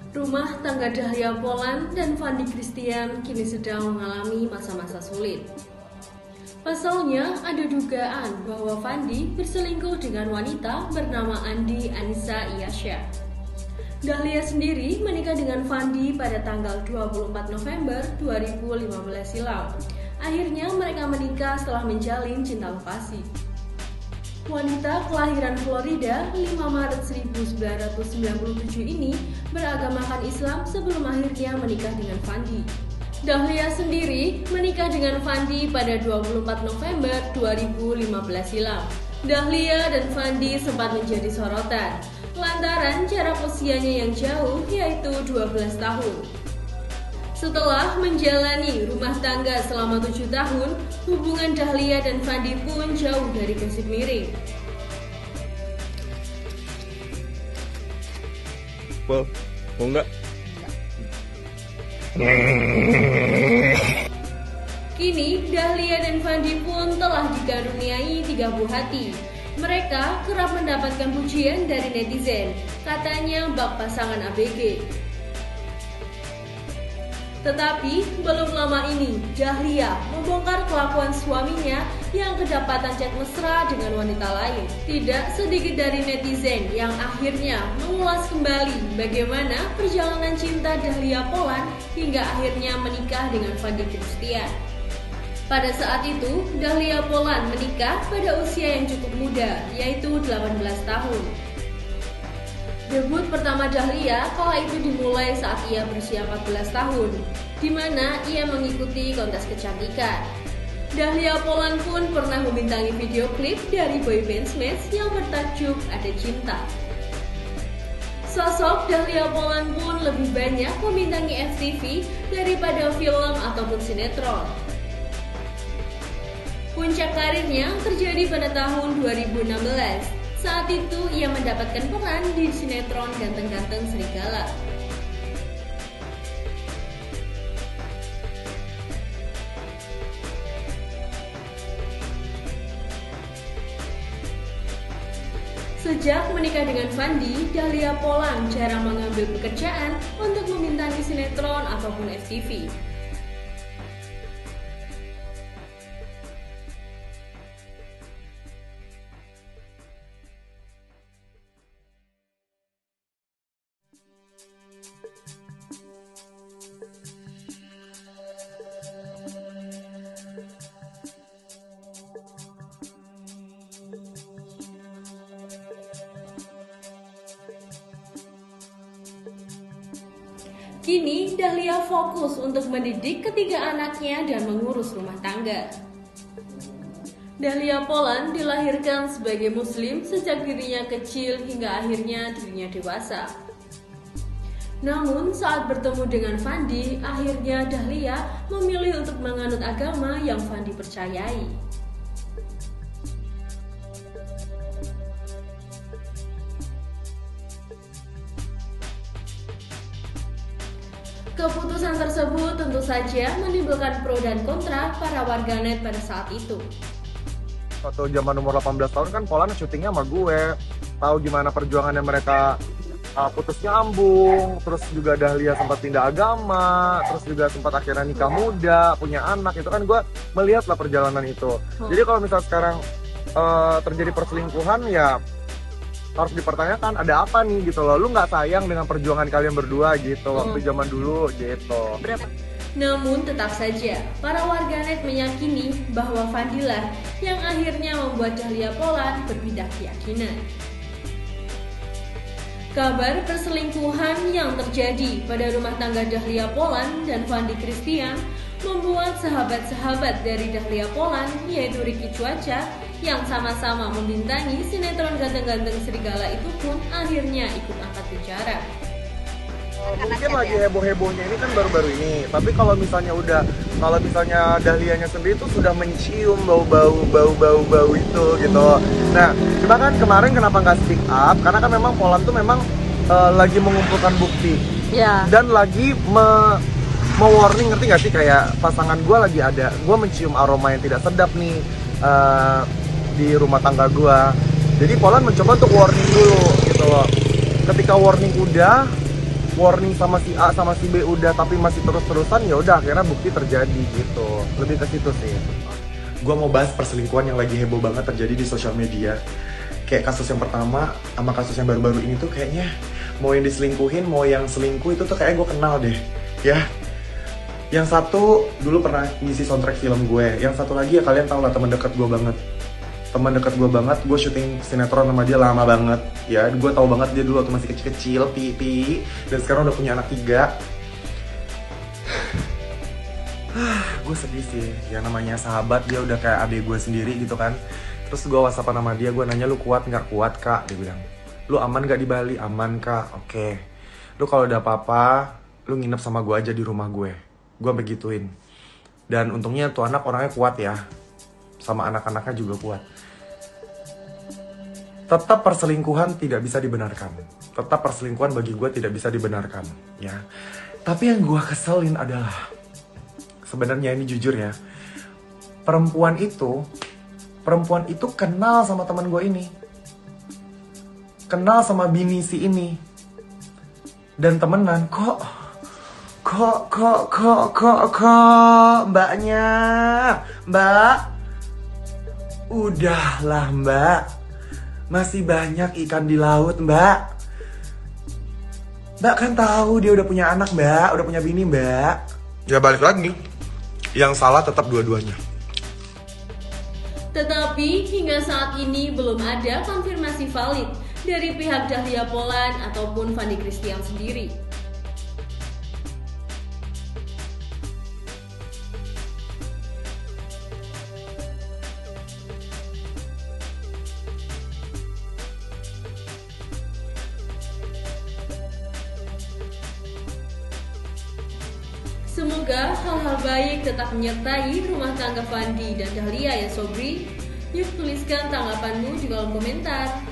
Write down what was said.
Rumah tangga Dahlia Polan dan Fandi Christian kini sedang mengalami masa-masa sulit. Pasalnya, ada dugaan bahwa Fandi berselingkuh dengan wanita bernama Andi Anissa Iyasya. Dahlia sendiri menikah dengan Fandi pada tanggal 24 November 2015 silam. Akhirnya mereka menikah setelah menjalin cinta lokasi. Wanita kelahiran Florida 5 Maret 1997 ini beragamakan Islam sebelum akhirnya menikah dengan Fandi. Dahlia sendiri menikah dengan Fandi pada 24 November 2015 silam. Dahlia dan Fandi sempat menjadi sorotan lantaran jarak usianya yang jauh, yaitu 12 tahun. Setelah menjalani rumah tangga selama 7 tahun, hubungan Dahlia dan Fandi pun jauh dari gosip miring. Well, mau nggak? Kini Dahlia dan Fandi pun telah dikaruniai 3 buah hati. Mereka kerap mendapatkan pujian dari netizen, katanya bak pasangan ABG. Tetapi belum lama ini, Dahlia membongkar kelakuan suaminya yang kedapatan chat mesra dengan wanita lain. Tidak sedikit dari netizen yang akhirnya mengulas kembali bagaimana perjalanan cinta Dahlia Polan hingga akhirnya menikah dengan Fandi Christian. Pada saat itu, Dahlia Polan menikah pada usia yang cukup muda, yaitu 18 tahun. Debut pertama Dahlia kala itu dimulai saat ia berusia 14 tahun, di mana ia mengikuti kontes kecantikan. Dahlia Polan pun pernah membintangi video klip dari boyband Smash yang bertajuk Ada Cinta. Sosok Dahlia Polan pun lebih banyak membintangi FTV daripada film ataupun sinetron. Puncak karirnya terjadi pada tahun 2016. Saat itu ia mendapatkan peran di sinetron Ganteng-Ganteng Serigala. Sejak menikah dengan Fandi, Dahlia Polan jarang mengambil pekerjaan untuk membintangi sinetron ataupun FTV. Kini Dahlia fokus untuk mendidik ketiga anaknya dan mengurus rumah tangga. Dahlia Polan dilahirkan sebagai muslim sejak dirinya kecil hingga akhirnya dirinya dewasa. Namun saat bertemu dengan Fandi, akhirnya Dahlia memilih untuk menganut agama yang Fandi percayai. Keputusan tersebut tentu saja menimbulkan pro dan kontra para warganet pada saat itu. Waktu zaman umur 18 tahun kan Polan syutingnya sama gue, tahu gimana perjuangannya mereka putus nyambung, terus juga Dahlia sempat pindah agama, terus juga sempat akhirnya nikah muda, punya anak, itu kan gue melihat lah perjalanan itu. Jadi kalau misal sekarang terjadi perselingkuhan ya harus dipertanyakan ada apa nih gitu loh, lu nggak sayang dengan perjuangan kalian berdua gitu waktu zaman dulu gitu. Namun tetap saja para warganet meyakini bahwa Fandi lah yang akhirnya membuat Dahlia Polan berbeda keyakinan. Kabar perselingkuhan yang terjadi pada rumah tangga Dahlia Polan dan Fandi Christian membuat sahabat-sahabat dari Dahlia Polan, yaitu Ricky Cuaca yang sama-sama membintangi sinetron Ganteng-Ganteng Serigala itu pun akhirnya ikut angkat bicara. Mungkin lagi heboh-hebohnya ini kan baru-baru ini, tapi kalau misalnya Dahlianya sendiri tuh sudah mencium bau itu gitu. Nah, cuma kan kemarin kenapa nggak speak up? Karena kan memang Polan tuh memang lagi mengumpulkan bukti dan lagi me-warning, ngerti nggak sih, kayak pasangan gue lagi ada, gue mencium aroma yang tidak sedap nih di rumah tangga gue. Jadi Polan mencoba untuk warning dulu gitu loh. Ketika warning udah, warning sama si A sama si B udah tapi masih terus-terusan, ya udah akhirnya bukti terjadi gitu. Lebih ke situ sih. Gue mau bahas perselingkuhan yang lagi heboh banget terjadi di sosial media. Kayak kasus yang pertama sama kasus yang baru-baru ini tuh kayaknya mau yang diselingkuhin, mau yang selingkuh itu tuh kayak gue kenal deh, ya. Yang satu dulu pernah ngisi soundtrack film gue, yang satu lagi ya kalian tau lah, teman dekat gue banget. Teman dekat gue banget, gue syuting sinetron sama dia lama banget, ya. Gue tahu banget dia dulu waktu masih kecil-kecil, pi, dan sekarang udah punya anak 3. Gue sedih sih, yang namanya sahabat, dia udah kayak adik gue sendiri gitu kan. Terus gue whatsappan sama dia, gue nanya, lu kuat nggak? Kuat kak, dia bilang. Lu aman nggak di Bali? Aman kak, oke. Lu kalau ada apa-apa, lu nginep sama gue aja di rumah gue begituin. Dan untungnya tuh anak orangnya kuat ya, sama anak-anaknya juga kuat. Tetap perselingkuhan tidak bisa dibenarkan. Tetap perselingkuhan bagi gue tidak bisa dibenarkan, ya. Tapi yang gue keselin adalah, sebenarnya ini jujur ya, perempuan itu kenal sama teman gue ini, kenal sama bini si ini, dan temenan. Kok mbak, udahlah mbak, masih banyak ikan di laut mbak. Mbak kan tahu dia udah punya anak mbak, udah punya bini mbak. Ya balik lagi, yang salah tetap dua-duanya. Tetapi hingga saat ini belum ada konfirmasi valid dari pihak Dahlia Poland ataupun Fandi Christian sendiri. Semoga hal-hal baik tetap menyertai rumah tangga Fandi dan Dahlia ya Sobri. Yuk tuliskan tanggapanmu di kolom komentar.